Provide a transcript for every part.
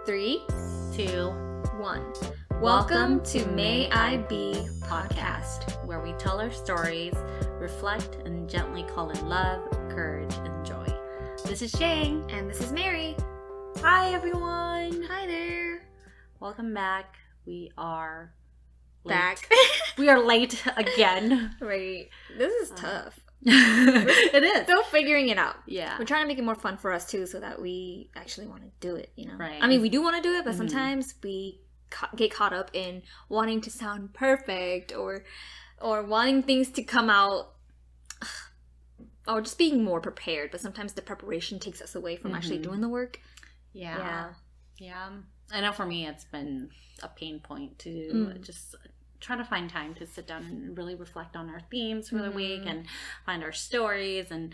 3, 2, 1. Welcome to May I Be podcast, where we tell our stories, reflect, and gently call in love, courage, and joy. This is Shane. And this is Mary. Hi, everyone. Hi there. Welcome back. We are late. Back. We are late again. Right. This is tough. It is. Still figuring it out. Yeah. We're trying to make it more fun for us too, so that we actually want to do it, you know? Right. I mean, we do want to do it, but sometimes we get caught up in wanting to sound perfect or wanting things to come out or just being more prepared, but sometimes the preparation takes us away from actually doing the work. Yeah. I know for me it's been a pain point to just try to find time to sit down and really reflect on our themes for the week and find our stories and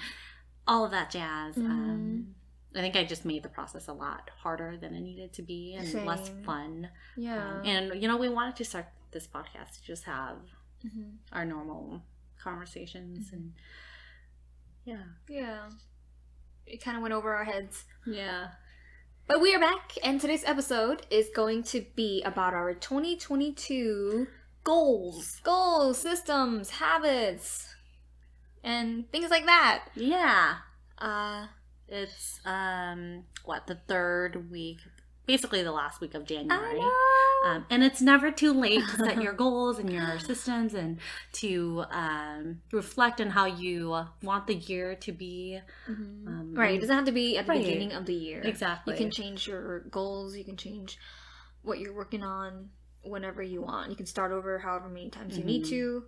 all of that jazz. I think I just made the process a lot harder than it needed to be and less fun. Yeah. And, we wanted to start this podcast to just have our normal conversations and Yeah. It kind of went over our heads. Yeah. But we are back, and today's episode is going to be about our 2022 goals, systems, habits, and things like that. Yeah. It's the third week, basically the last week of January. I know. And it's never too late to set your goals and your systems and to reflect on how you want the year to be. Right. It doesn't have to be at the beginning of the year. Exactly. You can change your goals. You can change what you're working on whenever you want. You can start over however many times you need to.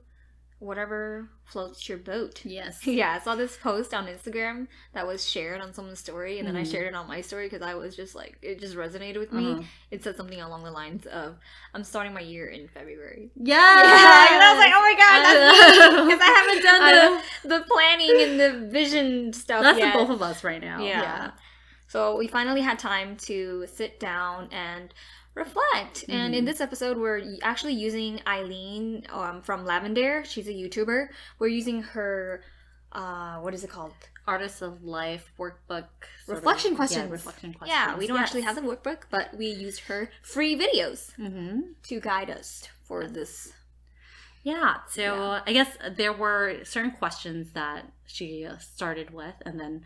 Whatever floats your boat. Yes. Yeah, I saw this post on Instagram that was shared on someone's story, and then I shared it on my story because I was just like, it just resonated with me. It said something along the lines of, I'm starting my year in February. Yeah. And I was like, oh my god, that's me! Because I haven't done the planning and the vision stuff That's yet. the both of us right now. Yeah. So we finally had time to sit down and reflect. And in this episode, we're actually using Eileen from Lavendaire. She's a YouTuber. We're using her, what is it called? Artists of Life workbook. Reflection questions. Yeah, reflection questions. Yeah, we don't actually have the workbook, but we used her free videos to guide us for this. Yeah, so I guess there were certain questions that she started with, and then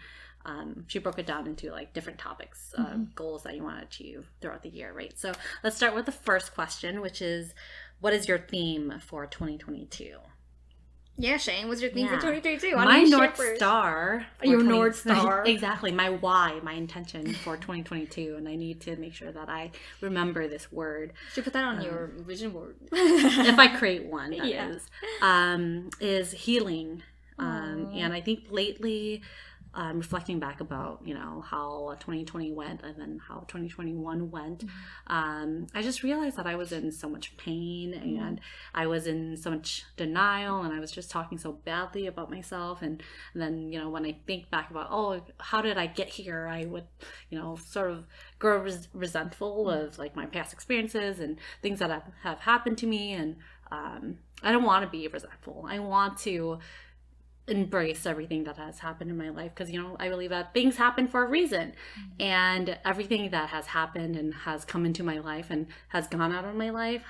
she broke it down into like different topics, goals that you want to achieve throughout the year, right? So let's start with the first question, which is, what is your theme for 2022? Yeah, Shane, what's your theme for 2022? My North Star. Your North Star. Exactly. My why, my intention for 2022. And I need to make sure that I remember this word. You should put that on your vision board. If I create one, that is healing. And I think lately, reflecting back about, how 2020 went and then how 2021 went, I just realized that I was in so much pain and I was in so much denial and I was just talking so badly about myself. And then, when I think back about, how did I get here? I would, sort of grow resentful of like my past experiences and things that have happened to me. And I don't want to be resentful. I want to embrace everything that has happened in my life because I believe that things happen for a reason, and everything that has happened and has come into my life and has gone out of my life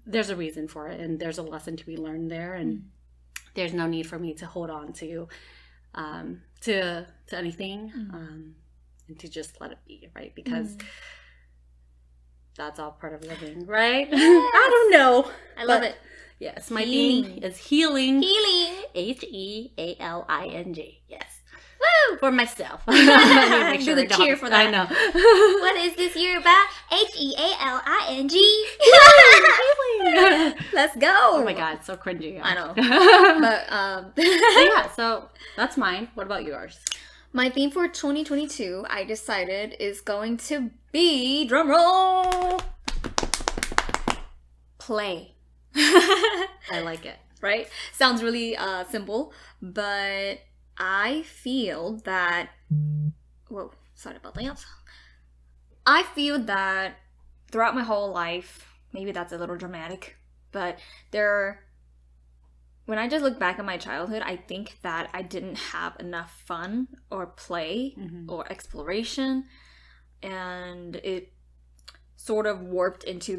there's a reason for it, and there's a lesson to be learned there, and there's no need for me to hold on to anything and to just let it be, right? Because that's all part of living, right? I don't know. I love it. Yes, my theme is healing. Healing. Healing. Yes. Woo! For myself. Do the cheer for that. I know. What is this year about? HEALING. Healing. Let's go. Oh my god, so cringy. I know. But so that's mine. What about yours? My theme for 2022, I decided, is going to be, drum roll, play. I like it. Right? Sounds really simple, but I feel that... Whoa, sorry about that. I feel that throughout my whole life, maybe that's a little dramatic, but when I just look back at my childhood, I think that I didn't have enough fun or play or exploration. and it sort of warped into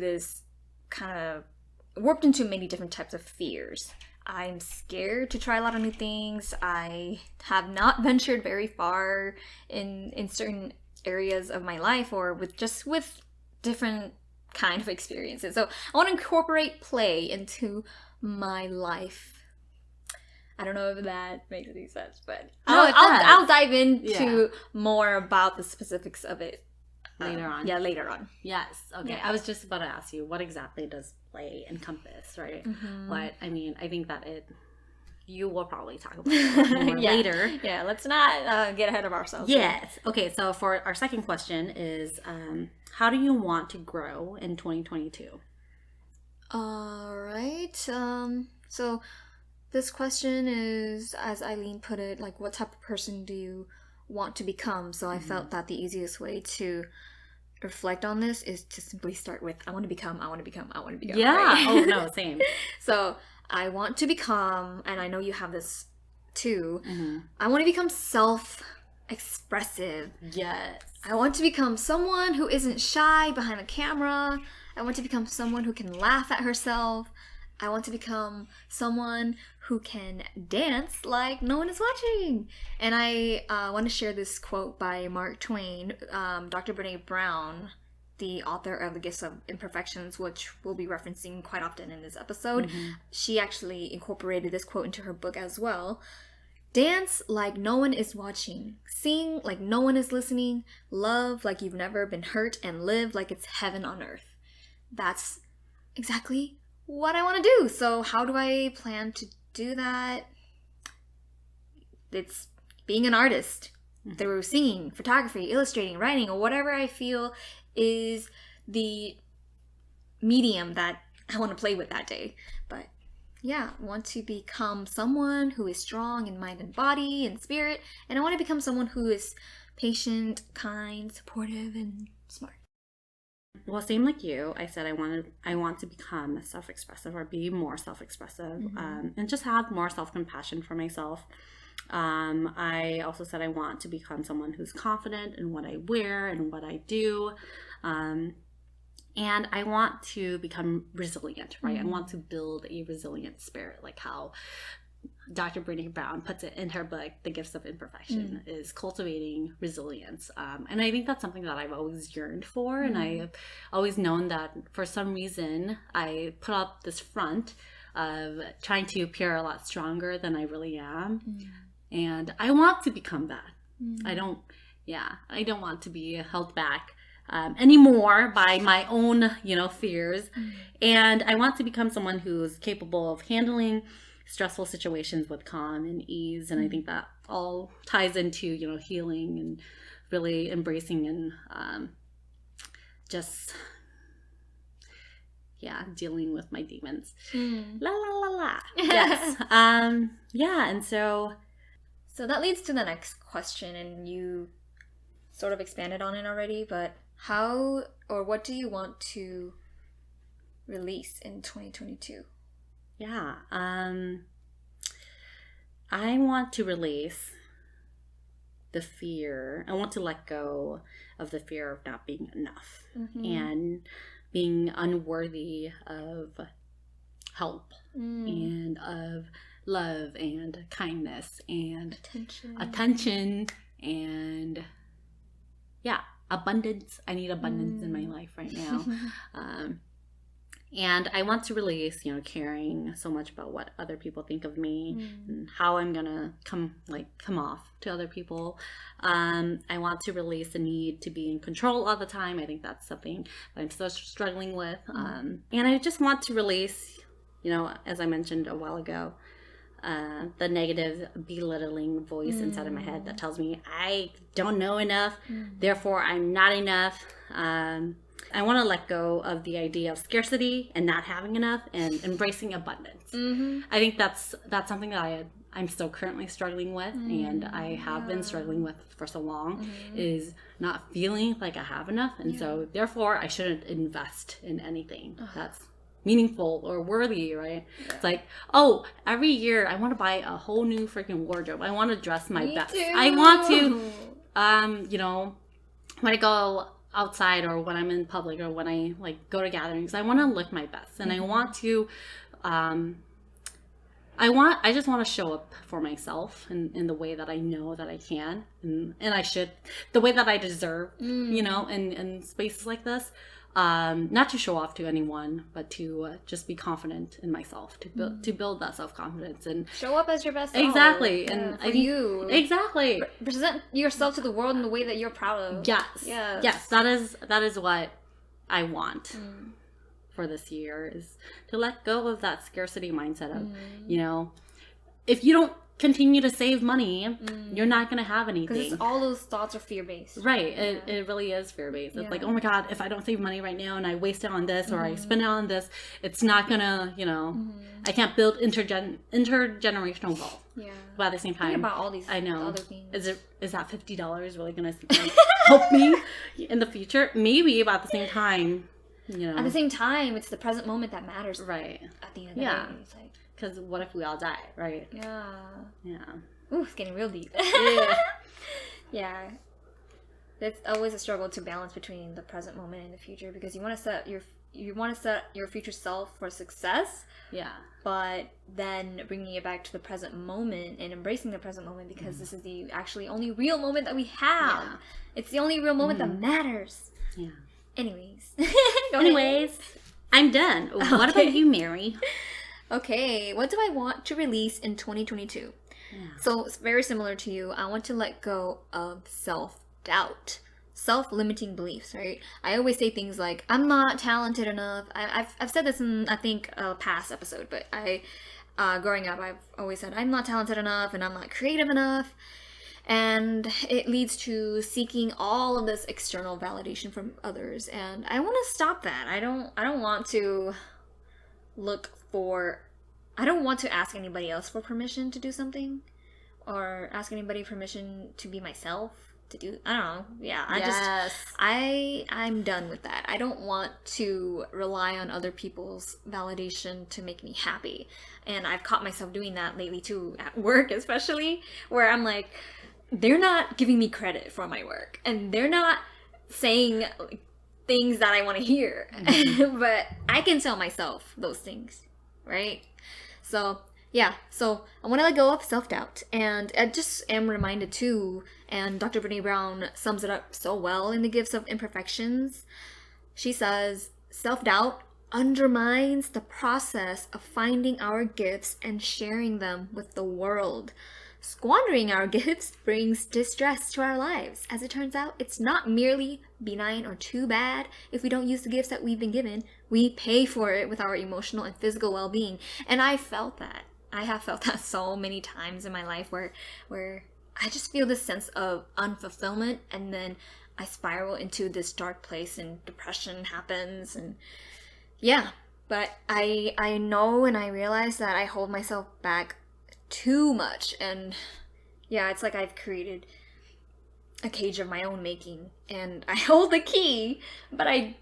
many different types of fears. I'm scared to try a lot of new things. I have not ventured very far in certain areas of my life, or with different kind of experiences. So I want to incorporate play into my life. I don't know if that makes any sense, but I'll dive into more about the specifics of it later on. Yeah, later on. Yes. Okay. Yeah. I was just about to ask you, what exactly does play encompass, right? Mm-hmm. But I mean, I think that you will probably talk about it more later. Yeah, let's not get ahead of ourselves. Yes. Okay, so for our second question is, how do you want to grow in 2022? All right. So this question is, as Eileen put it, like, what type of person do you want to become? So I felt that the easiest way to reflect on this is to simply start with, I want to become. Yeah. Right? Oh, no, same. So I want to become, and I know you have this too, I want to become self-expressive. Yes. I want to become someone who isn't shy behind the camera. I want to become someone who can laugh at herself. I want to become someone who can dance like no one is watching. And I want to share this quote by Mark Twain, Dr. Brene Brown, the author of The Gifts of Imperfections, which we'll be referencing quite often in this episode. She actually incorporated this quote into her book as well. Dance like no one is watching. Sing like no one is listening. Love like you've never been hurt. And live like it's heaven on earth. That's exactly what I want to do. So how do I plan to do that? It's being an artist through singing, photography, illustrating, writing, or whatever I feel is the medium that I want to play with that day. But yeah, I want to become someone who is strong in mind and body and spirit, and I want to become someone who is patient, kind, supportive, and smart. Well, same like you. I said I want to become self-expressive, or be more self-expressive, and just have more self-compassion for myself. I also said I want to become someone who's confident in what I wear and what I do. And I want to become resilient, right? I want to build a resilient spirit, like how Dr. Brene Brown puts it in her book, The Gifts of Imperfection, is cultivating resilience. And I think that's something that I've always yearned for. And I've always known that for some reason I put up this front of trying to appear a lot stronger than I really am. And I want to become that. I don't want to be held back anymore by my own, fears. And I want to become someone who's capable of handling stressful situations with calm and ease. And I think that all ties into, healing and really embracing and dealing with my demons. La la la la. Yes. And so that leads to the next question, and you sort of expanded on it already, but how or what do you want to release in 2022? Yeah. I want to release the fear. I want to let go of the fear of not being enough and being unworthy of help and of love and kindness and attention and abundance. I need abundance in my life right now. And I want to release, caring so much about what other people think of me and how I'm gonna come off to other people. I want to release the need to be in control all the time. I think that's something that I'm still struggling with. And I just want to release, as I mentioned a while ago, the negative belittling voice inside of my head that tells me I don't know enough, therefore I'm not enough. I want to let go of the idea of scarcity and not having enough and embracing abundance. I think that's something that I'm still currently struggling with, and I have been struggling with for so long, is not feeling like I have enough. And so therefore I shouldn't invest in anything that's meaningful or worthy, right? It's like, every year I want to buy a whole new freaking wardrobe. I want to dress my best. I want to, when I go outside or when I'm in public or when I like go to gatherings, I want to look my best, and I want to I just want to show up for myself in the way that I know that I can, and I should, the way that I deserve, you know, in spaces like this. Not to show off to anyone, but to just be confident in myself, to build that self-confidence and show up as your best self. Exactly. Yeah, and for you. Exactly. Present yourself to the world in the way that you're proud of. Yes. That is what I want. For this year, is to let go of that scarcity mindset of, you know, if you don't continue to save money, you're not going to have anything. Because all those thoughts are fear-based. Right. It really is fear-based. It's like, oh my God, if I don't save money right now and I waste it on this or I spend it on this, it's not going to, you know, I can't build intergenerational wealth. Yeah. But at the same time, think about all these I know. other things. Is that $50 really going to help me in the future? Maybe, but at the same time, you know. At the same time, it's the present moment that matters. Right. At the end of the day. It's like, because what if we all die, right? Yeah. Yeah. Ooh, it's getting real deep. Yeah. It's always a struggle to balance between the present moment and the future, because you want to set your future self for success. Yeah. But then bringing it back to the present moment and embracing the present moment, because this is the actually only real moment that we have. Yeah. It's the only real moment that matters. Yeah. Anyways. I'm done. Okay. What about you, Mary? Okay, what do I want to release in 2022? Yeah. So it's very similar to you. I want to let go of self-doubt, self-limiting beliefs, right? I always say things like, I'm not talented enough. I've said this in, I think, a past episode, but growing up, I've always said, I'm not talented enough and I'm not creative enough. And it leads to seeking all of this external validation from others. And I want to stop that. I don't want to I don't want to ask anybody else for permission to do something, or ask anybody permission to be myself, to do, I don't know. Yeah, I'm done with that. I don't want to rely on other people's validation to make me happy. And I've caught myself doing that lately too, at work especially, where I'm like, they're not giving me credit for my work, and they're not saying things that I want to hear. But I can tell myself those things, right? So yeah, so I want to let go of self-doubt. And I just am reminded too, and Dr. Brene Brown sums it up so well in The Gifts of Imperfections. She says, self-doubt undermines the process of finding our gifts and sharing them with the world. Squandering our gifts brings distress to our lives. As it turns out, it's not merely benign or too bad if we don't use the gifts that we've been given. We pay for it with our emotional and physical well-being. And I felt that. I have felt that so many times in my life where I just feel this sense of unfulfillment, and then I spiral into this dark place and depression happens. And yeah, but I know and I realize that I hold myself back too much, and yeah, it's like I've created a cage of my own making, and I hold the key, but I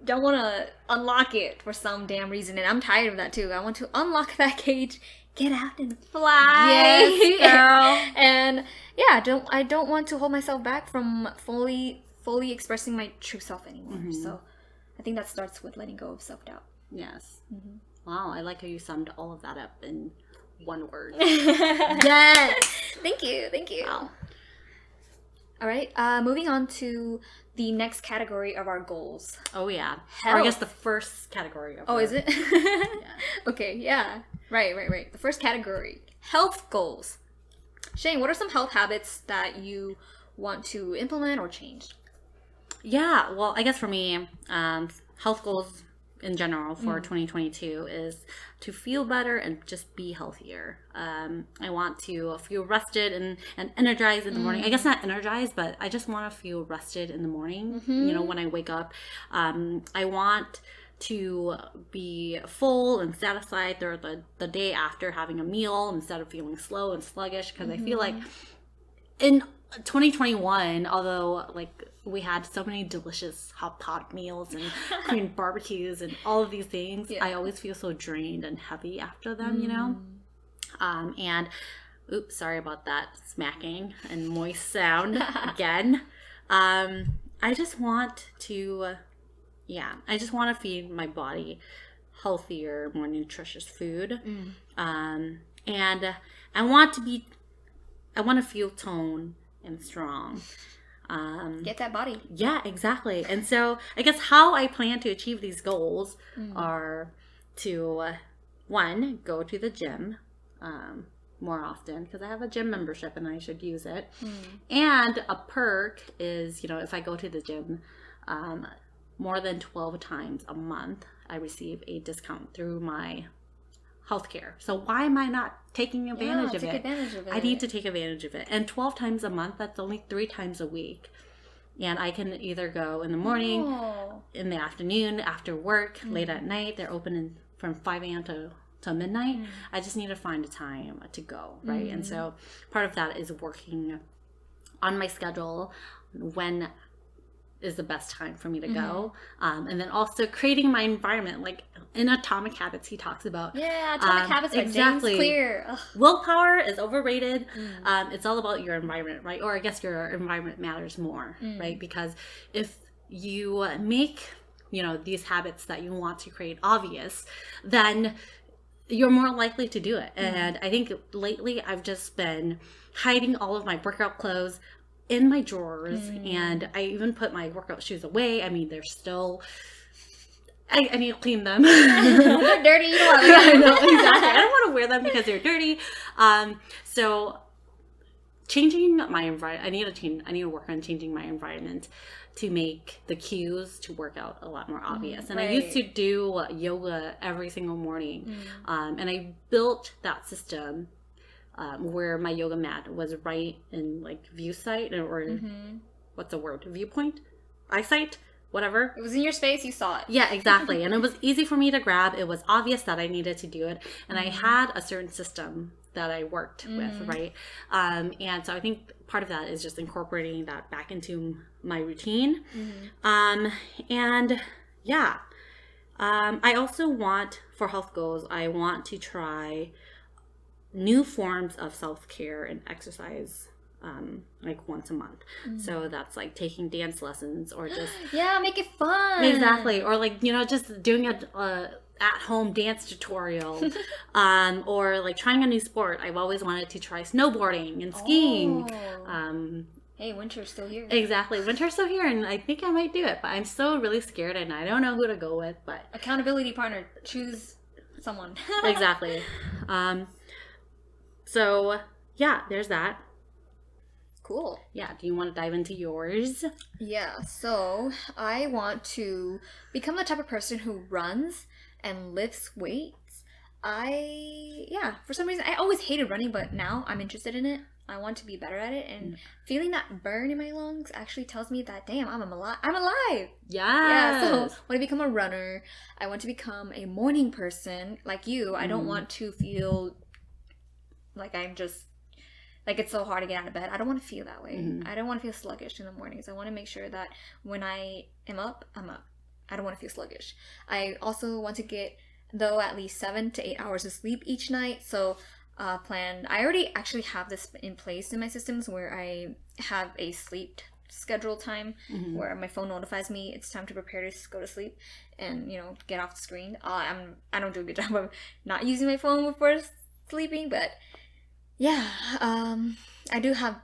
don't want to unlock it for some damn reason, and I'm tired of that too. I want to unlock that cage, get out and fly. Yes, girl. And yeah, I don't want to hold myself back from fully expressing my true self anymore. So I think that starts with letting go of self-doubt. Yes. Wow, I like how you summed all of that up in one word. Yes. Thank you. Wow. All right. Moving on to the next category of our goals. Oh yeah. Health. Or I guess the first category of is it? Yeah. Okay. Yeah. Right. The first category, health goals. Shane, what are some health habits that you want to implement or change? Yeah. Well, I guess for me, health goals in general for 2022 is to feel better and just be healthier. I want to feel rested and energized in the morning. I guess not energized, but I just want to feel rested in the morning, you know, when I wake up. I want to be full and satisfied through the day after having a meal, instead of feeling slow and sluggish, because I feel like in 2021, although like we had so many delicious hot pot meals and Korean barbecues and all of these things, I always feel so drained and heavy after them, you know? And oops, sorry about that smacking and moist sound again. I I just want to, I just want to feed my body healthier, more nutritious food. And I want to feel toned and strong. Get that body. Yeah, exactly. And so I guess how I plan to achieve these goals are to, one, go to the gym more often, because I have a gym membership and I should use it. And a perk is, if I go to the gym more than 12 times a month, I receive a discount through my healthcare. So why am I not taking advantage of it? I need to take advantage of it. And 12 times a month, that's only 3 times a week. And I can either go in the morning, in the afternoon, after work, late at night. They're open from 5 a.m. to midnight. I just need to find a time to go, right? And so part of that is working on my schedule, when is the best time for me to go, and then also creating my environment. Like in Atomic Habits, he talks about Atomic Habits, like exactly. James Clear. Ugh. Willpower is overrated. It's all about your environment, right? Or I guess your environment matters more, right? Because if you make these habits that you want to create obvious, then you're more likely to do it. And I think lately I've just been hiding all of my workout clothes in my drawers, and I even put my workout shoes away. I mean, they're still, I need to clean them. They're dirty. You don't want to I know, exactly. I don't want to wear them because they're dirty. So changing my environment, I need to work on changing my environment to make the cues to work out a lot more obvious. And I used to do yoga every single morning, and I built that system where my yoga mat was right in like view sight, or what's the word? Viewpoint? Eyesight? Whatever. It was in your space, you saw it. Yeah, exactly. And it was easy for me to grab. It was obvious that I needed to do it. And I had a certain system that I worked with, right? And so I think part of that is just incorporating that back into my routine. And yeah, I also want, for health goals, I want to try new forms of self-care and exercise, like once a month. So that's like taking dance lessons, or just make it fun. Exactly. Or like just doing a at-home dance tutorial, or like trying a new sport. I've always wanted to try snowboarding and skiing. Hey, winter's still here. Exactly, winter's still here, and I think I might do it, but I'm still really scared, and I don't know who to go with. But accountability partner, choose someone. Exactly. So yeah, there's that. Cool. Yeah, do you want to dive into yours? Yeah, so I want to become the type of person who runs and lifts weights. For some reason, I always hated running, but now I'm interested in it. I want to be better at it, and feeling that burn in my lungs actually tells me that, damn, I'm alive. Yes. Yeah, so I want to become a runner. I want to become a morning person like you. I don't want to feel like I'm just, like it's so hard to get out of bed. I don't want to feel that way. I don't want to feel sluggish in the mornings. I want to make sure that when I am up, I'm up. I don't want to feel sluggish. I also want to get, though, at least 7 to 8 hours of sleep each night. So I already actually have this in place in my systems, where I have a sleep schedule time where my phone notifies me it's time to prepare to go to sleep and get off the screen. I don't do a good job of not using my phone before sleeping, but yeah, I do have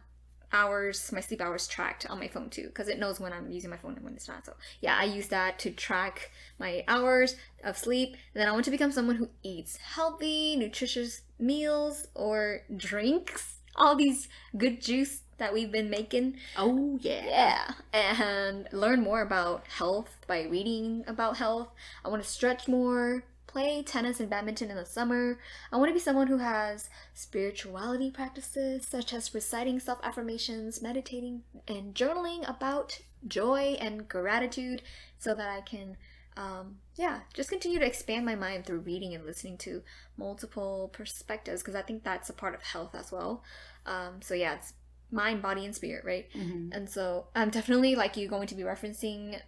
my sleep hours tracked on my phone too, because it knows when I'm using my phone and when it's not. So yeah, I use that to track my hours of sleep. And then I want to become someone who eats healthy, nutritious meals or drinks all these good juice that we've been making. Oh yeah. Yeah. And learn more about health by reading about health. I want to stretch more, play tennis and badminton in the summer. I want to be someone who has spirituality practices such as reciting self-affirmations, meditating, and journaling about joy and gratitude, so that I can just continue to expand my mind through reading and listening to multiple perspectives, because I think that's a part of health as well. So yeah, it's mind, body, and spirit, right? And so I'm definitely, like you, going to be referencing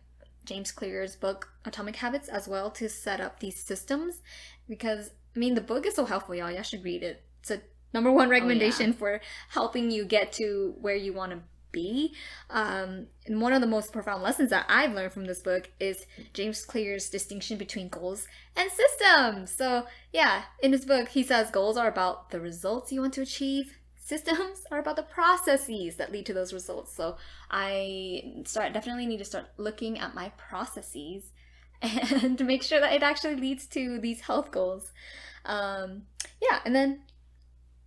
James Clear's book Atomic Habits as well to set up these systems, because I mean the book is so helpful, y'all should read it. It's a #1 recommendation for helping you get to where you want to be. And one of the most profound lessons that I've learned from this book is James Clear's distinction between goals and systems. So yeah, in his book, he says goals are about the results you want to achieve. Systems are about the processes that lead to those results. So I definitely need to start looking at my processes and to make sure that it actually leads to these health goals. Yeah, and then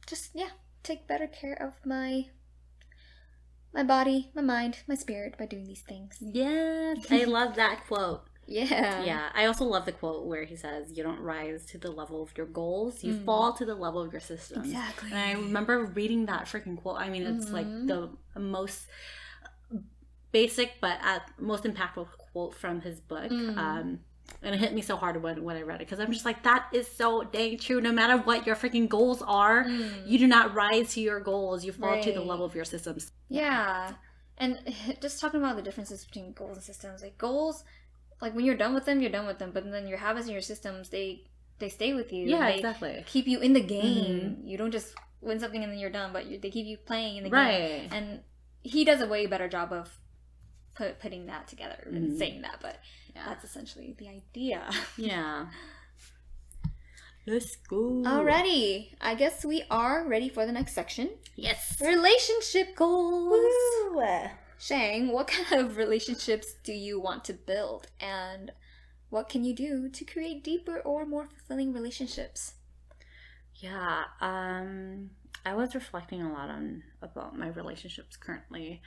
just, yeah, take better care of my body, my mind, my spirit by doing these things. Yes, I love that quote. Yeah. Yeah, I also love the quote where he says, you don't rise to the level of your goals, you fall to the level of your systems. Exactly. And I remember reading that freaking quote. I mean, it's like the most basic but most impactful quote from his book. And it hit me so hard when I read it, because I'm just like, that is so dang true. No matter what your freaking goals are, you do not rise to your goals. You fall to the level of your systems. Yeah. And just talking about the differences between goals and systems, like goals, like when you're done with them, you're done with them. But then your habits and your systems, they stay with you. Yeah, they exactly. Keep you in the game. You don't just win something and then you're done, but they keep you playing in the game. And he does a way better job of putting that together and saying that, but that's essentially the idea. Yeah. Let's go. Alrighty. I guess we are ready for the next section. Yes. Relationship goals. Woo. Shang, what kind of relationships do you want to build? And what can you do to create deeper or more fulfilling relationships? Yeah. I was reflecting a lot about my relationships currently.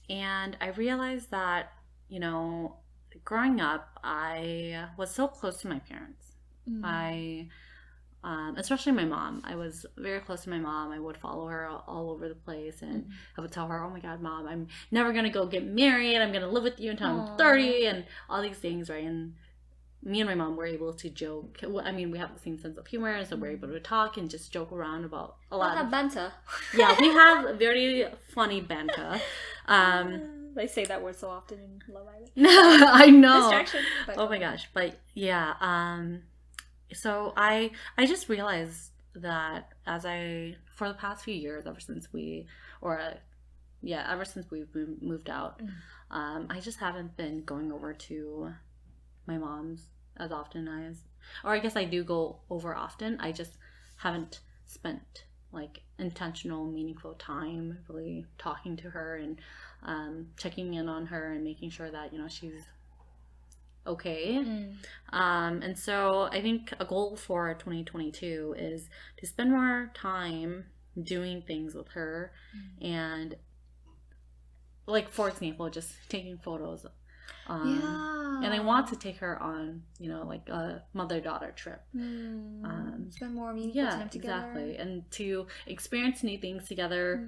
And I realized that, you know, growing up, I was so close to my parents. Especially my mom. I was very close to my mom. I would follow her all over the place, and I would tell her, oh my God, Mom, I'm never going to go get married. I'm going to live with you until I'm 30 and all these things, right? And me and my mom were able to joke. I mean, we have the same sense of humor, and so we're able to talk and just joke around about a lot of banter. Yeah, we have very funny banter. They say that word so often in Love Island. I know. Distraction. Oh my gosh. But yeah, so I just realized that for the past few years, ever since we've moved out, I just haven't been going over to my mom's as often or I guess I do go over often. I just haven't spent like intentional, meaningful time really talking to her and checking in on her and making sure that, you know, she's okay. And so I think a goal for 2022 is to spend more time doing things with her, and like, for example, just taking photos. And I want to take her on, you know, like a mother-daughter trip. Spend more meaningful time together. Exactly. And to experience new things together.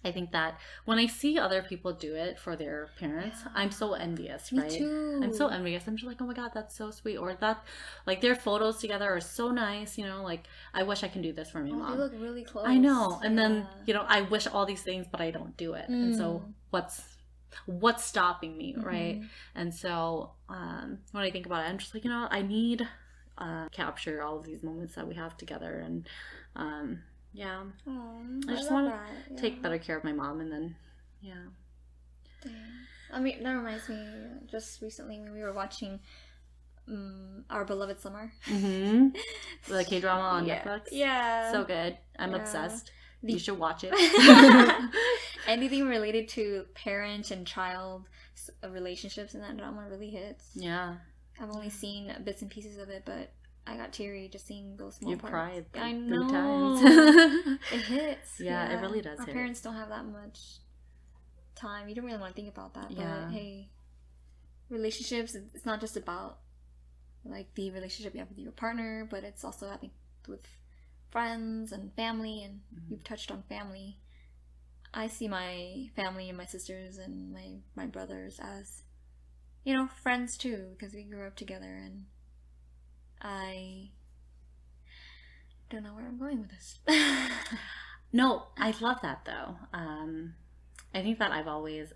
I think that when I see other people do it for their parents, I'm so envious, right? Me too. I'm so envious. I'm just like, oh my God, that's so sweet. Or that, like, their photos together are so nice, you know, like, I wish I can do this for my mom. They look really close. I know. And then, you know, I wish all these things, but I don't do it. And so what's stopping me, right? And so when I think about it, I'm just like, you know, I need capture all of these moments that we have together. And yeah, I just want to take better care of my mom. And then I mean, that reminds me, just recently when we were watching Our Beloved Summer, the K-drama on Netflix. So good. I'm obsessed. You should watch it. Anything related to parent and child relationships in that drama really hits. Yeah. I've only seen bits and pieces of it, but I got teary just seeing those small parts. You cried. I know. 3 times. It hits. Yeah, it really does Our hit. parents don't have that much time. You don't really want to think about that. But hey, relationships, it's not just about like the relationship you have with your partner, but it's also, I think, with friends and family. And you've touched on family. I see my family and my sisters and my brothers as, you know, friends too, because we grew up together. And I don't know where I'm going with this. No, I love that though. I think that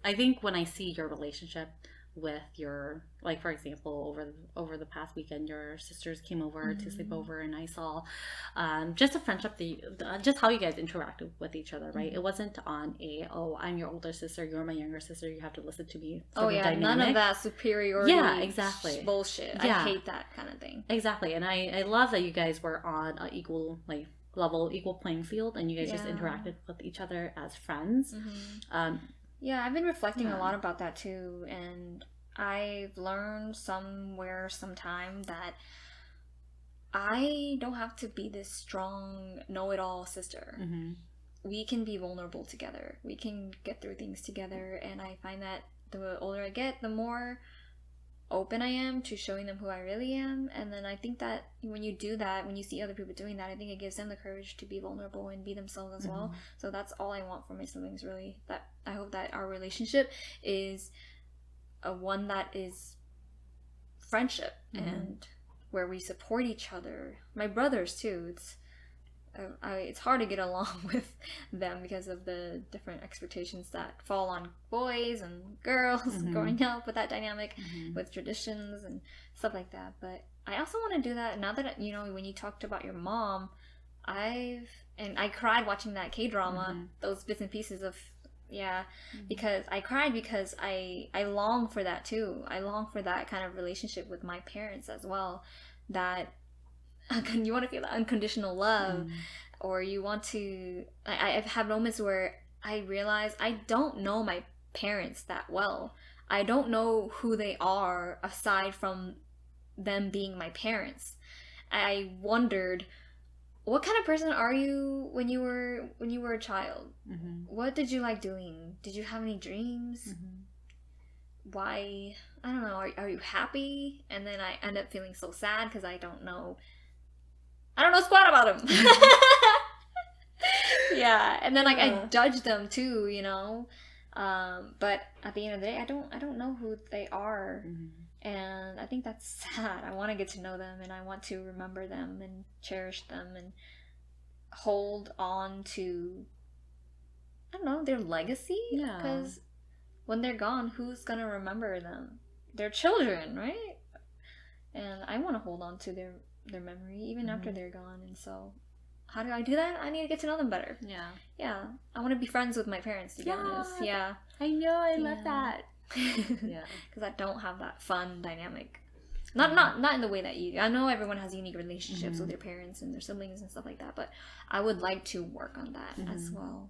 I think when I see your relationship with your, like, for example, over the past weekend, your sisters came over to sleep over, and I saw just a friendship, just how you guys interacted with each other, right? It wasn't on I'm your older sister, you're my younger sister, you have to listen to me none of that superiority bullshit. I hate that kind of thing. Exactly. And I love that you guys were on an equal equal playing field, and you guys just interacted with each other as friends. Yeah, I've been reflecting a lot about that too, and I've learned sometime that I don't have to be this strong know-it-all sister. We can be vulnerable together. We can get through things together, and I find that the older I get, the more open I am to showing them who I really am. And then I think that when you do that, when you see other people doing that, I think it gives them the courage to be vulnerable and be themselves as well. So that's all I want for my siblings, really. That I hope that our relationship is one that is friendship and where we support each other. My brothers too. It's hard to get along with them because of the different expectations that fall on boys and girls growing up with that dynamic, with traditions and stuff like that. But I also want to do that now that, you know, when you talked about your mom, I cried watching that K-drama, those bits and pieces of, because I cried because I long for that too. I long for that kind of relationship with my parents as well, that you want to feel that unconditional love, or you want to. I've had moments where I realize I don't know my parents that well. I don't know who they are aside from them being my parents. I wondered, what kind of person are you when you were a child? What did you like doing? Did you have any dreams? Why? I don't know. Are you happy? And then I end up feeling so sad because I don't know squat about him. And then I judge them too, you know. But at the end of the day, I don't know who they are, and I think that's sad. I want to get to know them, and I want to remember them and cherish them and hold on to, I don't know, their legacy. Because when they're gone, who's gonna remember them? Their children, right? And I want to hold on to their memory even after they're gone. And so how do I do that? I need to get to know them better. I want to be friends with my parents, to be honest. I know, I love that. Because I don't have that fun dynamic. Not in the way that you do. I know everyone has unique relationships with their parents and their siblings and stuff like that, but I would like to work on that as well.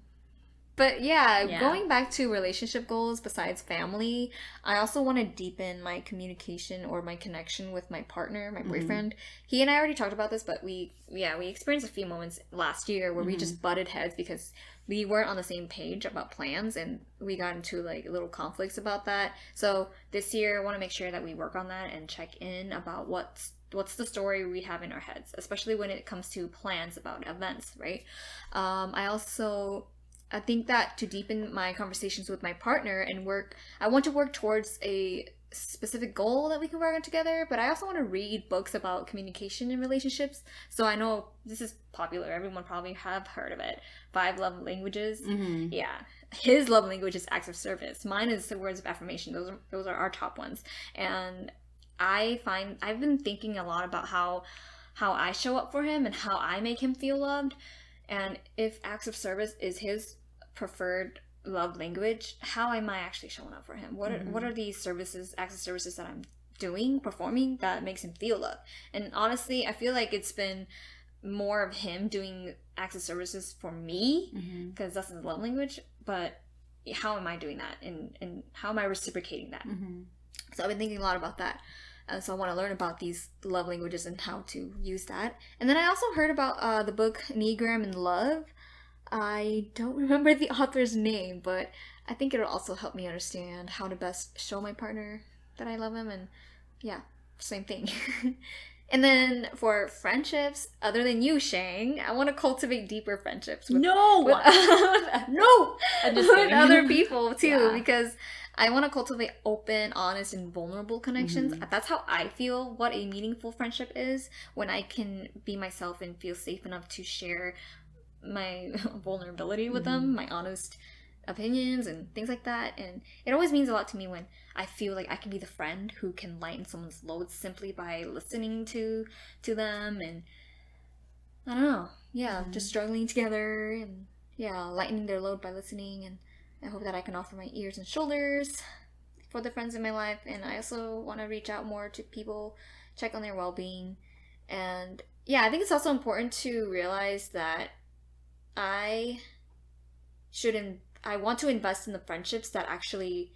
But going back to relationship goals besides family, I also want to deepen my communication or my connection with my partner, my boyfriend. He and I already talked about this, but we experienced a few moments last year where we just butted heads because we weren't on the same page about plans, and we got into like little conflicts about that. So this year I want to make sure that we work on that and check in about what's the story we have in our heads, especially when it comes to plans about events, right? I think that to deepen my conversations with my partner and I want to work towards a specific goal that we can work on together, but I also want to read books about communication in relationships. So I know this is popular. Everyone probably have heard of it. 5 Love Languages. His love language is acts of service. Mine is the words of affirmation. Those are our top ones. And I've been thinking a lot about how I show up for him and how I make him feel loved. And if acts of service is his preferred love language, how am I actually showing up for him? What are these acts of services that I'm performing that makes him feel loved? And honestly, I feel like it's been more of him doing acts of services for me because that's his love language. But how am I doing that, and how am I reciprocating that? So I've been thinking a lot about that. So I want to learn about these love languages and how to use that. And then I also heard about the book Enneagram and Love. I don't remember the author's name, but I think it'll also help me understand how to best show my partner that I love him. And same thing. And then for friendships, other than you, Shang, I want to cultivate deeper friendships with other people too, because I want to cultivate open, honest, and vulnerable connections. That's how I feel what a meaningful friendship is, when I can be myself and feel safe enough to share my vulnerability with them, my honest opinions and things like that. And it always means a lot to me when I feel like I can be the friend who can lighten someone's load simply by listening to them. And I don't know, just struggling together and lightening their load by listening. And I hope that I can offer my ears and shoulders for the friends in my life. And I also want to reach out more to people, check on their well-being. And I think it's also important to realize that I want to invest in the friendships that actually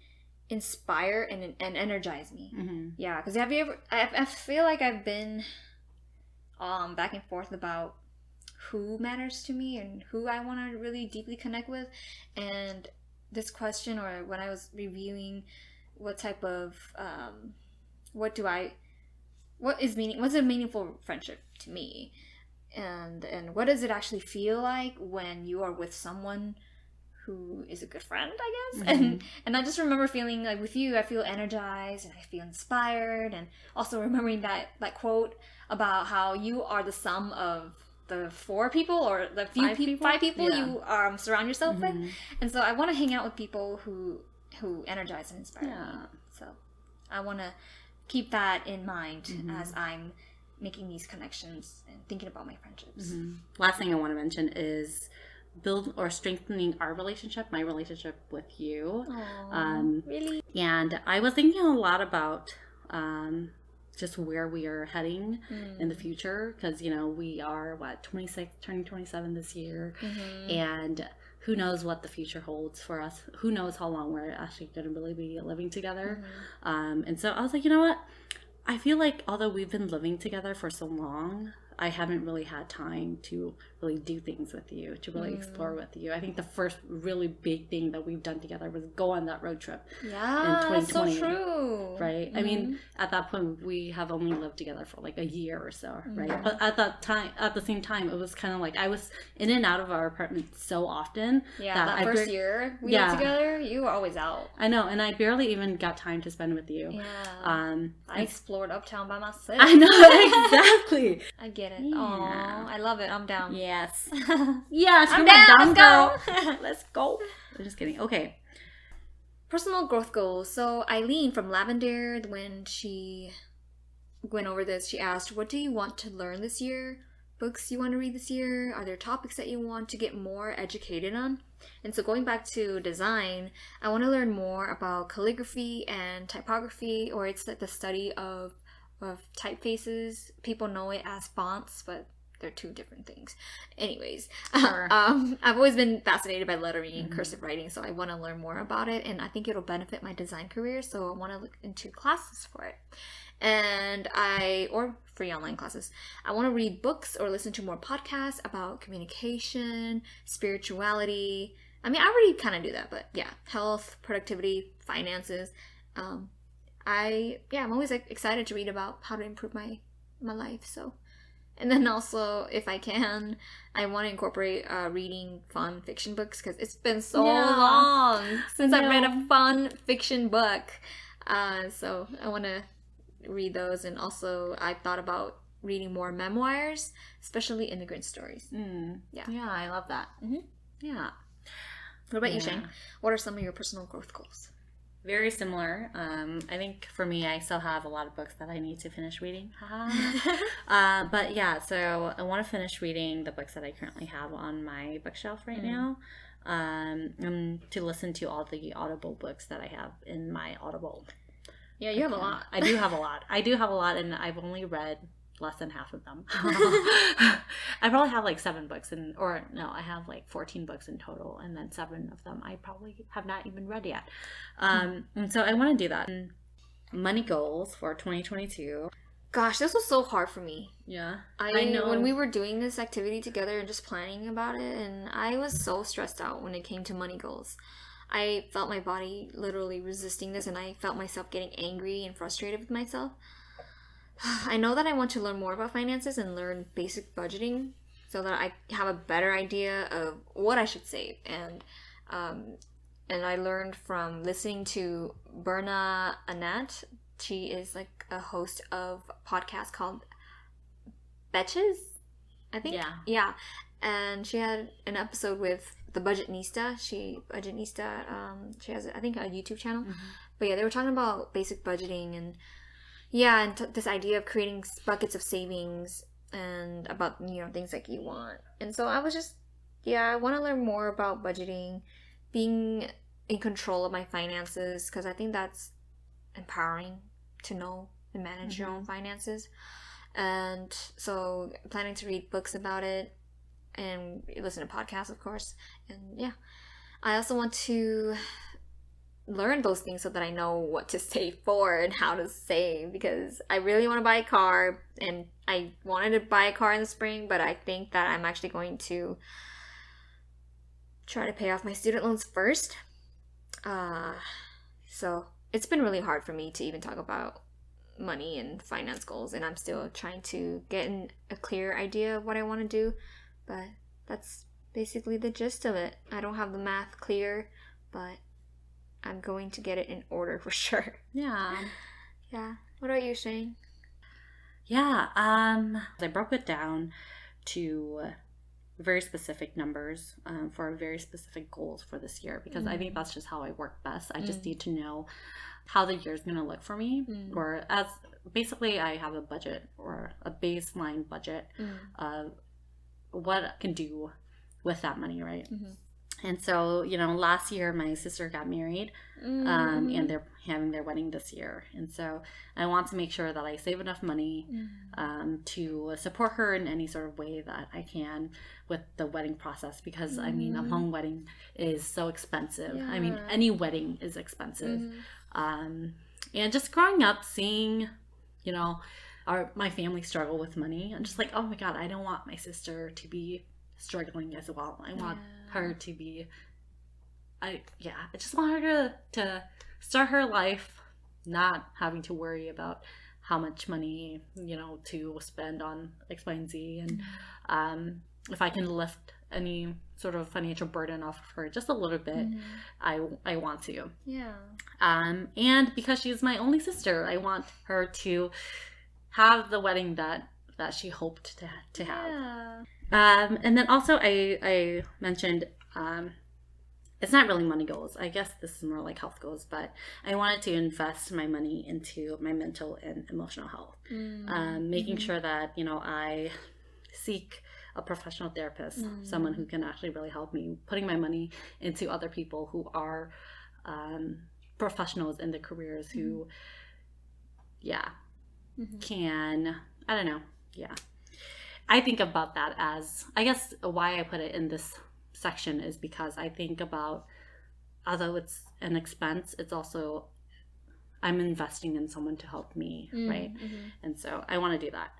inspire and energize me. Yeah, because have you ever? I feel like I've been back and forth about who matters to me and who I want to really deeply connect with. And this question, or when I was reviewing what type of what's a meaningful friendship to me, and what does it actually feel like when you are with someone who is a good friend, I guess. And I just remember feeling like with you, I feel energized and I feel inspired, and also remembering that quote about how you are the sum of the 4 people or the five people you surround yourself with. And so I want to hang out with people who energize and inspire me. So I want to keep that in mind as I'm making these connections and thinking about my friendships. Last thing I want to mention is build or strengthening my relationship with you. Really? And I was thinking a lot about just where we are heading in the future, because we are 26, turning 27 this year, and who knows what the future holds for us. Who knows how long we're actually going to really be living together. And so I was like, you know what, I feel like although we've been living together for so long, I haven't really had time to really do things with you, to really explore with you. I think the first really big thing that we've done together was go on that road trip in 2020. So true. Right? I mean, at that point, we have only lived together for like a year or so, right? But at the same time, it was kind of like I was in and out of our apartment so often. That first year we lived together, you were always out. I know, and I barely even got time to spend with you. I explored Uptown by myself. I know, exactly. I get it. Aw, I love it. I'm down. Yes. Yes, I'm down. Let's go. Let's go. I'm just kidding. Okay. Personal growth goals. So Eileen from Lavendaire, when she went over this, she asked, what do you want to learn this year? Books you want to read this year? Are there topics that you want to get more educated on? And so going back to design, I want to learn more about calligraphy and typography, or it's like the study of typefaces. People know it as fonts, but they're 2 different things. Anyways, Sure. I've always been fascinated by lettering and cursive writing, so I want to learn more about it, and I think it'll benefit my design career, so I want to look into classes for it. And or free online classes. I want to read books or listen to more podcasts about communication, spirituality. I mean, I already kind of do that, but health, productivity, finances. I'm always excited to read about how to improve my life. So, and then also, if I can, I want to incorporate reading fun fiction books, because it's been so long since I've read a fun fiction book. So I want to read those, and also I thought about reading more memoirs, especially immigrant stories. I love that. What about you, Shane? What are some of your personal growth goals? Very similar. I think for me, I still have a lot of books that I need to finish reading. But so I want to finish reading the books that I currently have on my bookshelf right now. And to listen to all the Audible books that I have in my Audible. Yeah, you have a lot. I do have a lot, and I've only read less than half of them. I probably have like 7 books, I have like 14 books in total, and then 7 of them I probably have not even read yet. And so I want to do that. Money goals for 2022. Gosh, this was so hard for me. Yeah, I know. When we were doing this activity together and just planning about it, and I was so stressed out when it came to money goals. I felt my body literally resisting this, and I felt myself getting angry and frustrated with myself. I know that I want to learn more about finances and learn basic budgeting so that I have a better idea of what I should save. And I learned from listening to Berna Annette. She is like a host of a podcast called Betches, I think. Yeah. And she had an episode with the Budgetnista. She has, I think, a YouTube channel. But yeah, they were talking about basic budgeting and this idea of creating buckets of savings and about, things like you want. And so I was just, I want to learn more about budgeting, being in control of my finances, because I think that's empowering to know and manage your own finances. And so I'm planning to read books about it and listen to podcasts, of course. And yeah, I also want to learn those things so that I know what to save for and how to save, because I really want to buy a car, and I wanted to buy a car in the spring, but I think that I'm actually going to try to pay off my student loans first. So it's been really hard for me to even talk about money and finance goals, and I'm still trying to get a clear idea of what I want to do, but that's basically the gist of it. I don't have the math clear, but I'm going to get it in order for sure. Yeah. What about you, Shane? Yeah, I broke it down to very specific numbers for very specific goals for this year, because I think that's just how I work best. I just need to know how the year's going to look for me, or as basically I have a budget or a baseline budget of what I can do with that money, right? And so, last year my sister got married, and they're having their wedding this year. And so I want to make sure that I save enough money to support her in any sort of way that I can with the wedding process, because a home wedding is so expensive. I mean, any wedding is expensive. And just growing up, seeing, my family struggle with money, I'm just like, oh my God, I don't want my sister to be struggling as well. I want her to be, I just want her to start her life not having to worry about how much money, to spend on X, Y, and Z. And if I can lift any sort of financial burden off of her just a little bit, I want to. Yeah. And because she's my only sister, I want her to have the wedding that she hoped to have. Yeah. And then also I mentioned, it's not really money goals. I guess this is more like health goals, but I wanted to invest my money into my mental and emotional health. Making sure that, I seek a professional therapist, someone who can actually really help me, putting my money into other people who are professionals in the careers who, can, I don't know, I think about that as, I guess why I put it in this section is because I think about, although it's an expense, it's also, I'm investing in someone to help me, right? And so I want to do that.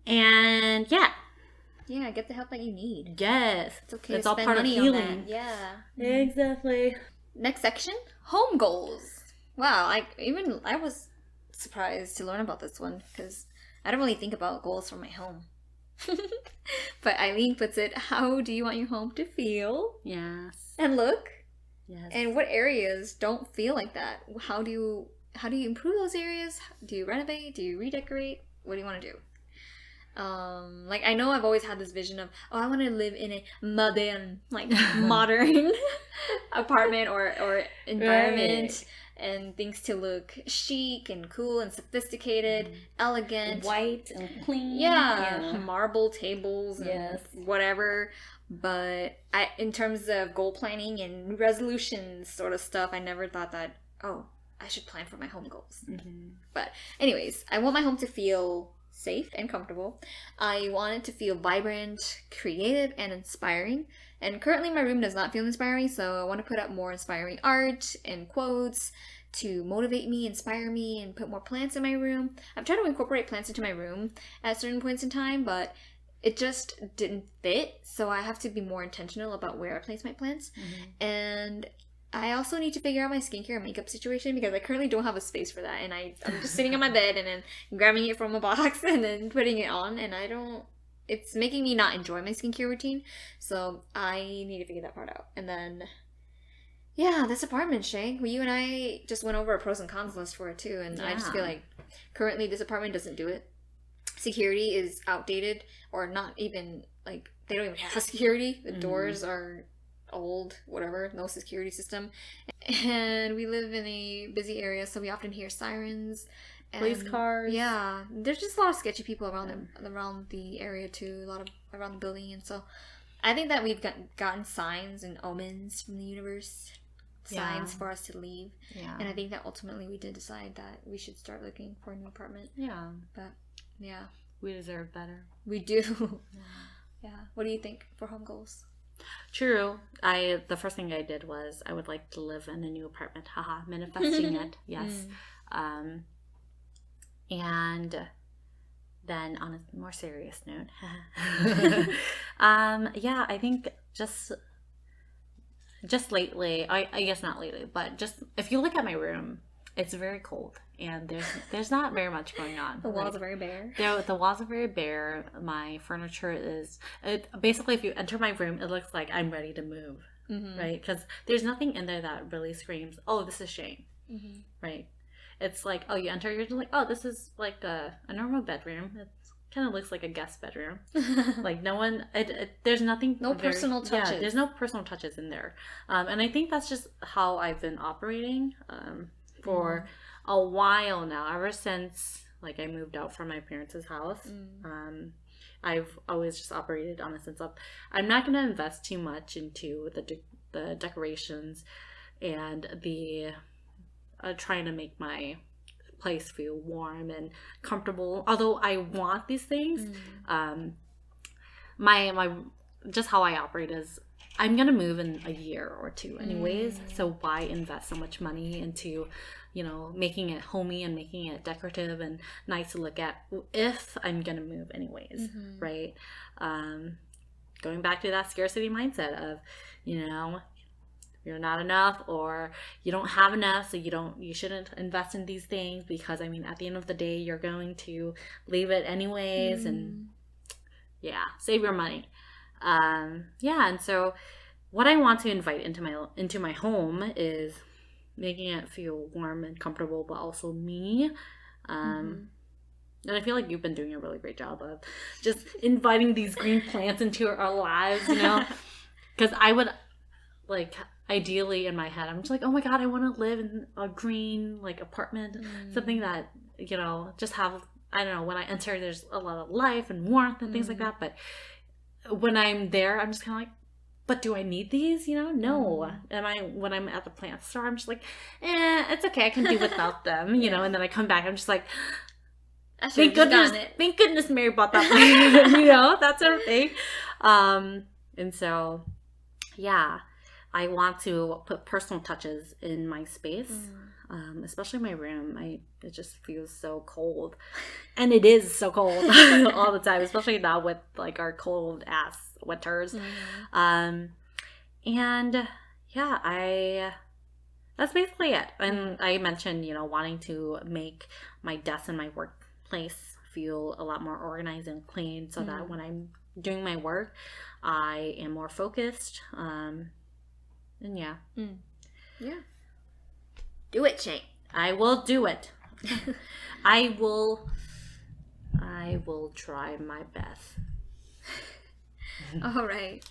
And yeah, get the help that you need. Yes. It's okay. It's all part of healing. Yeah. Exactly. Next section, home goals. Wow, I was surprised to learn about this one, because I don't really think about goals for my home. But Eileen puts it, how do you want your home to feel? Yes. And look? Yes. And what areas don't feel like that? How do you improve those areas? Do you renovate? Do you redecorate? What do you want to do? I know I've always had this vision of, I want to live in a modern apartment or environment, right, and things to look chic and cool and sophisticated, elegant, white and clean. Yeah. Marble tables and whatever. But in terms of goal planning and resolutions sort of stuff, I never thought that, I should plan for my home goals. But anyways, I want my home to feel safe and comfortable. I want it to feel vibrant, creative, and inspiring. And currently my room does not feel inspiring, so I want to put up more inspiring art and quotes to motivate me, inspire me, and put more plants in my room. I've tried to incorporate plants into my room at certain points in time, but it just didn't fit, so I have to be more intentional about where I place my plants. And I also need to figure out my skincare and makeup situation, because I currently don't have a space for that, and I'm just sitting on my bed and then grabbing it from a box and then putting it on, and it's making me not enjoy my skincare routine, so I need to figure that part out. And then, this apartment, Shay, you and I just went over a pros and cons list for it too, and I just feel like currently this apartment doesn't do it. Security is outdated, or not even, they don't even have security. The doors are old, whatever, no security system. And we live in a busy area, so we often hear sirens. Police cars. Yeah, there's just a lot of sketchy people around the area too, a lot of around the building. And so I think that we've gotten signs and omens from the universe, signs for us to leave. Yeah. And I think that ultimately we did decide that we should start looking for a new apartment. Yeah. But, yeah. We deserve better. We do. Yeah. What do you think for home goals? True. The first thing I did was I would like to live in a new apartment. Haha. Manifesting it. Yes. And then on a more serious note, yeah, I think just lately, I guess not lately, but just if you look at my room, it's very cold and there's not very much going on. The walls are very bare. The walls are very bare. My furniture is basically, if you enter my room, it looks like I'm ready to move, right? Because there's nothing in there that really screams, "Oh, this is Shane," right? It's like, oh, you enter, you're just like, oh, this is like a normal bedroom. It kind of looks like a guest bedroom. Like no one, there's nothing. No personal touches. Yeah, there's no personal touches in there. And I think that's just how I've been operating for a while now, ever since like I moved out from my parents' house. I've always just operated on a sense of, I'm not going to invest too much into the decorations and the trying to make my place feel warm and comfortable. Although I want these things, my just how I operate is I'm gonna move in a year or two anyways. So why invest so much money into, making it homey and making it decorative and nice to look at if I'm gonna move anyways, right? Going back to that scarcity mindset of, you're not enough or you don't have enough, so you shouldn't invest in these things because at the end of the day you're going to leave it anyways and save your money. And so what I want to invite into my home is making it feel warm and comfortable, but also me. And I feel like you've been doing a really great job of just inviting these green plants into our lives, because I would ideally in my head, I'm just like, oh my God, I want to live in a green apartment, something that, just have, I don't know, when I enter, there's a lot of life and warmth and things like that. But when I'm there, I'm just kind of like, but do I need these? No. When I'm at the plant store, I'm just like, it's okay, I can do without them, and then I come back, I'm just like, thank goodness Mary bought that plant, that sort of thing. And so, yeah. I want to put personal touches in my space, especially my room. It just feels so cold, and it is so cold all the time, especially now with our cold ass winters. And yeah, that's basically it. And I mentioned, wanting to make my desk in my workplace feel a lot more organized and clean, so that when I'm doing my work, I am more focused. And yeah. Yeah. Do it, Shane. I will do it. I will try my best. All right.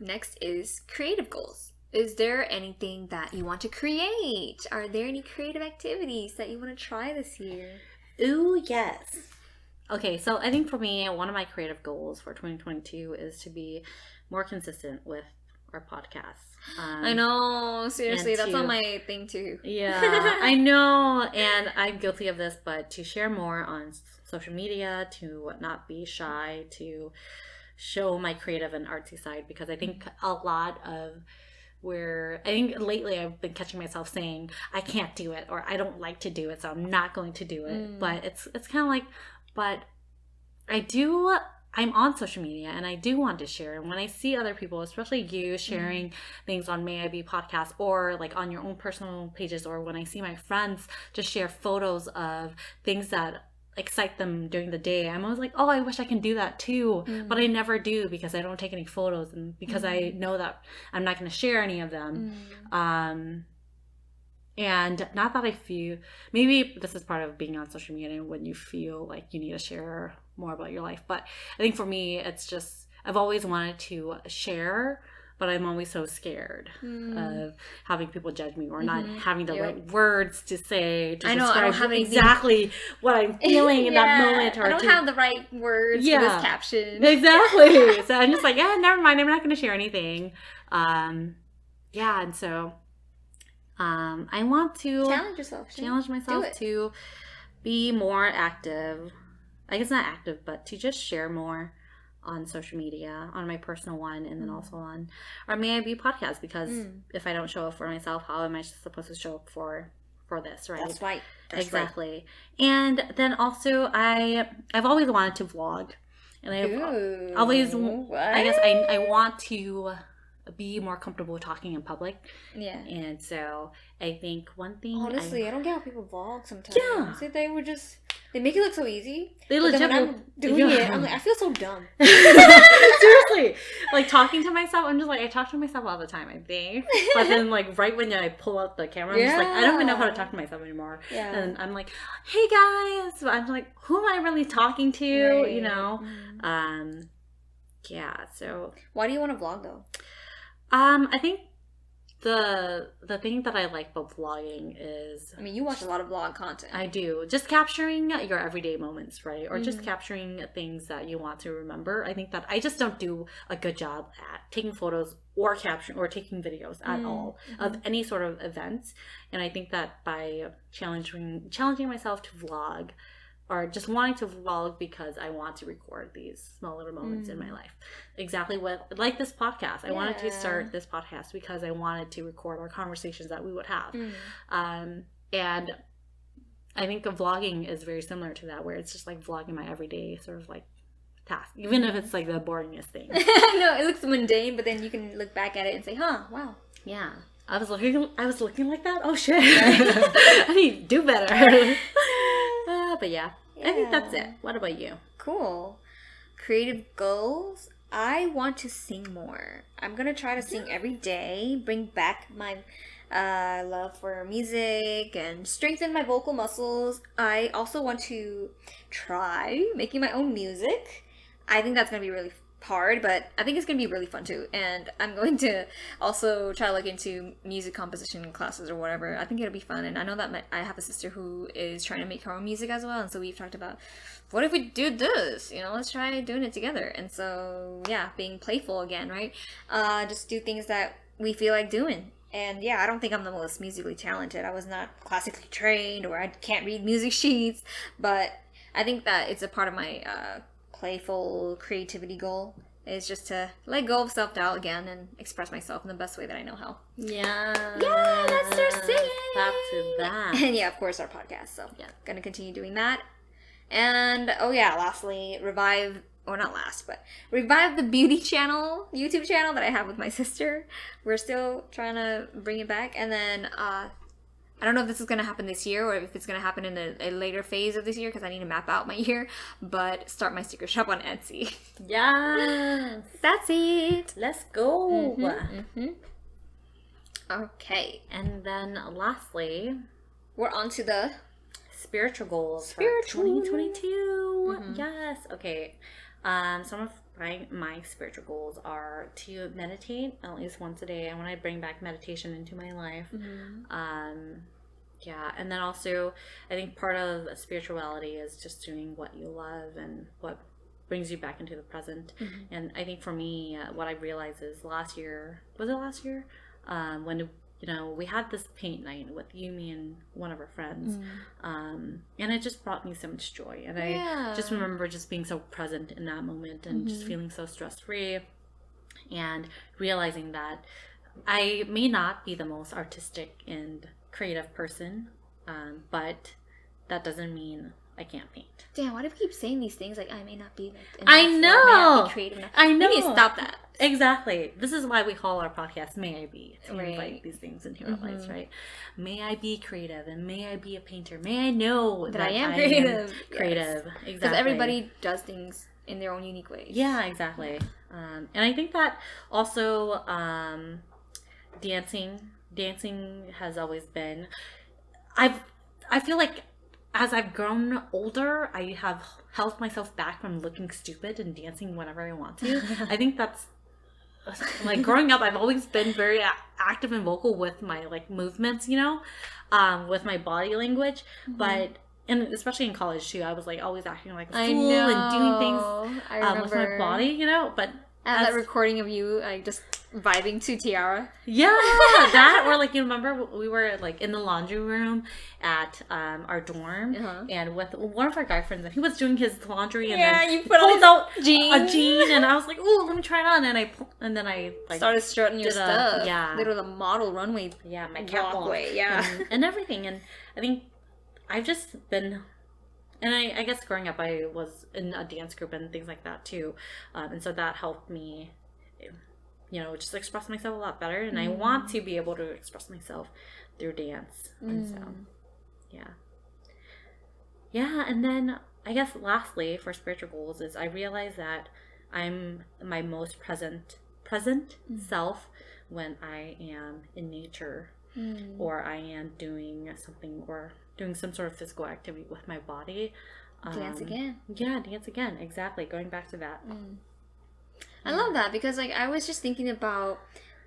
Next is creative goals. Is there anything that you want to create? Are there any creative activities that you want to try this year? Ooh, yes. Okay, so I think for me, one of my creative goals for 2022 is to be more consistent with our podcasts. I know, seriously, that's on my thing too. Yeah, I know, and I'm guilty of this, but to share more on social media, to not be shy, to show my creative and artsy side, because I think a lot of I think lately I've been catching myself saying I can't do it, or I don't like to do it, so I'm not going to do it. But it's kind of like, but I'm on social media and I do want to share. And when I see other people, especially you, sharing things on May I Be podcast or on your own personal pages, or when I see my friends just share photos of things that excite them during the day, I'm always like, oh, I wish I can do that too. But I never do because I don't take any photos and because I know that I'm not going to share any of them. And not that I feel, maybe this is part of being on social media when you feel like you need to share more about your life. But I think for me, it's just, I've always wanted to share but I'm always so scared of having people judge me or not having the right words to say to describe exactly what I'm feeling in that moment. Or I don't have the right words for this caption. Exactly. So I'm just like, never mind. I'm not going to share anything. And so I want to challenge myself to be more active. I guess not active, but to just share more on social media, on my personal one, and then also on our May I Be podcast, because if I don't show up for myself, how am I supposed to show up for this, right? That's right. Exactly. Right. And then also I've always wanted to vlog, and I want to be more comfortable talking in public. Yeah. And so I think one thing, honestly, I don't get how people vlog sometimes. Yeah. They make it look so easy. They legit. When I'm doing it, I'm like, I feel so dumb. Seriously. Like, talking to myself, I'm just like, I talk to myself all the time, I think. But then, like, right when I pull out the camera, I'm just like, I don't even know how to talk to myself anymore. Yeah. And I'm like, hey, guys. But I'm like, who am I really talking to? Right. You know? Yeah, so. Why do you want to vlog, though? I think the thing that I like about vlogging is... I mean, you watch a lot of vlog content. I do. Just capturing your everyday moments, right? Or just capturing things that you want to remember. I think that I just don't do a good job at taking photos or capturing or taking videos at all of any sort of events. And I think that by challenging myself to vlog, or just wanting to vlog because I want to record these small little moments in my life. Exactly like this podcast. I wanted to start this podcast because I wanted to record our conversations that we would have. And I think vlogging is very similar to that, where it's just like vlogging my everyday sort of like task, even if it's like the boringest thing. No, it looks mundane, but then you can look back at it and say, wow. Yeah. I was looking like that? Oh shit. I need to do better. But yeah, I think that's it. What about you? Cool. Creative goals. I want to sing more. I'm going to try to sing every day, bring back my love for music and strengthen my vocal muscles. I also want to try making my own music. I think that's going to be really hard, but I think it's going to be really fun too. And I'm going to also try to look into music composition classes or whatever. I think it'll be fun. And I know that I have a sister who is trying to make her own music as well. And so we've talked about, what if we do this? Let's try doing it together. And so, yeah, being playful again, right? Just do things that we feel like doing. And yeah, I don't think I'm the most musically talented. I was not classically trained, or I can't read music sheets. But I think that it's a part of my playful creativity goal is just to let go of self-doubt again and express myself in the best way that I know how. Yeah, let's start singing. Clap to that. And yeah, of course, our podcast. So yeah, gonna continue doing that. And lastly, revive the beauty channel, YouTube channel that I have with my sister. We're still trying to bring it back. And then I don't know if this is going to happen this year or if it's going to happen in a later phase of this year, because I need to map out my year, but start my sticker shop on Etsy. Yes. That's it. Let's go. Okay. And then lastly, we're on to the spiritual goals for 2022. Yes. Okay. Some of my spiritual goals are to meditate at least once a day. I want to bring back meditation into my life. And then also I think part of spirituality is just doing what you love and what brings you back into the present. And I think for me, what I realized is last year when we had this paint night with you, me, and one of our friends. And it just brought me so much joy. And I just remember just being so present in that moment and just feeling so stress-free and realizing that I may not be the most artistic and creative person, but that doesn't mean I can't paint. Damn, why do we keep saying these things like I may not be enough, I know. May not be creative enough. I know. We need to stop that. Exactly. This is why we call our podcast May I Be, to invite these things into our lives, right? May I be creative, and may I be a painter. May I know that I am creative. Yes. Exactly. Because everybody does things in their own unique ways. Yeah, exactly. And I think that also dancing has always been... I feel like as I've grown older, I have held myself back from looking stupid and dancing whenever I want to. I think that's like growing up, I've always been very active and vocal with my like movements, you know, with my body language. But and especially in college too, I was like always acting like a fool and doing things with my body, you know. But that recording of you like just vibing to Tiara. Yeah, that or like you remember we were like in the laundry room at our dorm and with one of our guy friends and he was doing his laundry and then you put pulled out a jeans jean and I was like, oh, let me try it on and then I like started strutting your stuff. Little the model runway. Yeah, my catwalk way. and everything. And I think I've just been. And I guess growing up, I was in a dance group and things like that too. And so that helped me, you know, just express myself a lot better. And I want to be able to express myself through dance. And so, yeah. Yeah, and then I guess lastly, for spiritual goals, is I realize that I'm my most present self when I am in nature or I am doing something or doing some sort of physical activity with my body. Dance again. Yeah, dance again. Exactly. Going back to that. I love that because like I was just thinking about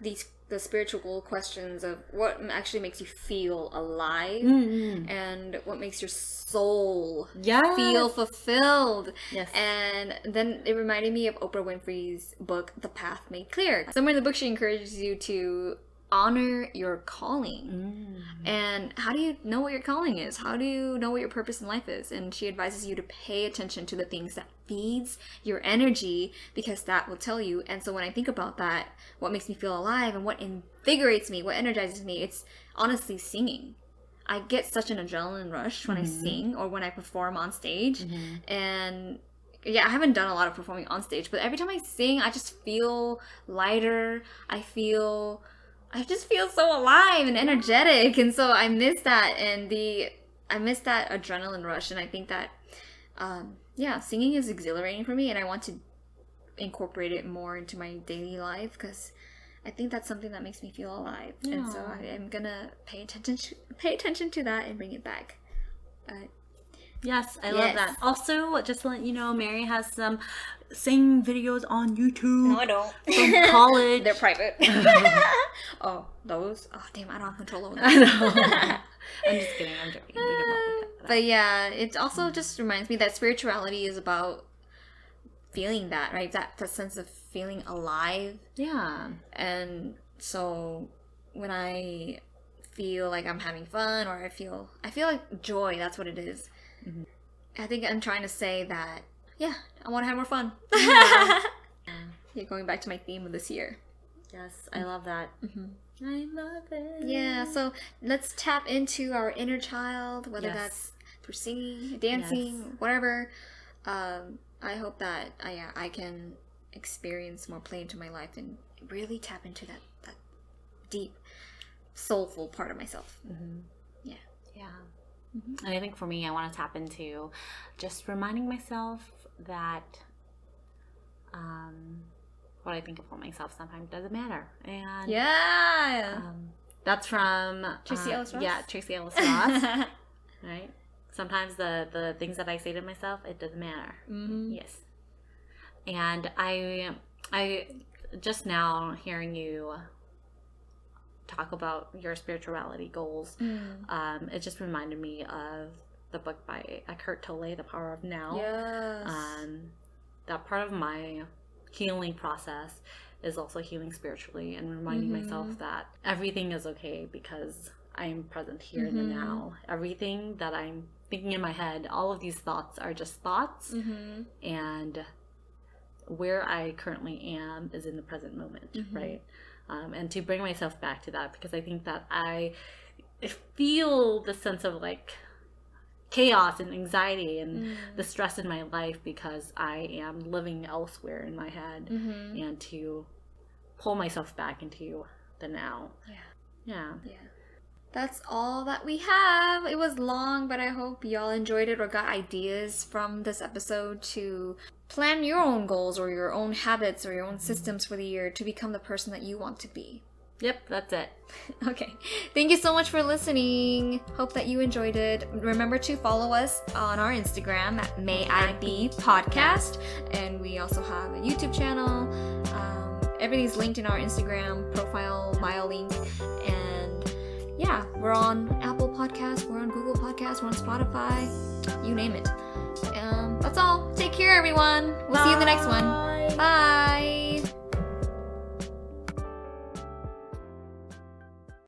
the spiritual questions of what actually makes you feel alive and what makes your soul feel fulfilled. Yes. And then it reminded me of Oprah Winfrey's book, The Path Made Clear. Somewhere in the book she encourages you to honor your calling. And how do you know what your calling is? How do you know what your purpose in life is? And she advises you to pay attention to the things that feeds your energy because that will tell you. And so when I think about that, what makes me feel alive and what invigorates me, what energizes me, it's honestly singing. I get such an adrenaline rush when I sing or when I perform on stage. And yeah, I haven't done a lot of performing on stage, but every time I sing, I just feel lighter. I just feel so alive and energetic. And so I miss that I miss that adrenaline rush. And I think that, singing is exhilarating for me and I want to incorporate it more into my daily life because I think that's something that makes me feel alive. Yeah. And so I'm gonna pay attention to that and bring it back. Yes, I love that. Also, just to let you know, Mary has some singing videos on YouTube. No, I don't. From college. They're private. Oh, those? Oh, damn, I don't have control over that. I know. I'm just kidding. I'm joking. But yeah, it also just reminds me that spirituality is about feeling that, right? That sense of feeling alive. Yeah. And so when I feel like I'm having fun or I feel like joy, that's what it is. I think I'm trying to say that, I want to have more fun. Yeah, going back to my theme of this year. Yes, I love that. I love it. Yeah, so let's tap into our inner child, whether that's through singing, dancing, whatever. I hope that I can experience more play into my life and really tap into that deep, soulful part of myself. Yeah. And I think for me, I want to tap into just reminding myself that what I think about myself sometimes doesn't matter. And that's from Tracy Ellis Ross. Yeah, Tracy Ellis Ross. Right? Sometimes the things that I say to myself, it doesn't matter. Yes. And I just now hearing you talk about your spirituality goals, it just reminded me of the book by Eckhart Tolle, The Power of Now. Yes. That part of my healing process is also healing spiritually and reminding myself that everything is okay because I'm present here in the now. Everything that I'm thinking in my head, all of these thoughts are just thoughts, and where I currently am is in the present moment, right? And to bring myself back to that, because I think that I feel the sense of like chaos and anxiety and the stress in my life because I am living elsewhere in my head, and to pull myself back into the now. Yeah. That's all that we have. It was long, but I hope y'all enjoyed it or got ideas from this episode to plan your own goals or your own habits or your own systems for the year to become the person that you want to be. Yep, that's it. Okay. Thank you so much for listening. Hope that you enjoyed it. Remember to follow us on our Instagram at May I Be Podcast. And we also have a YouTube channel. everything's linked in our Instagram profile bio link. And yeah, we're on Apple Podcasts, we're on Google Podcasts, we're on Spotify, you name it. That's all. Take care, everyone. We'll see you in the next one. Bye.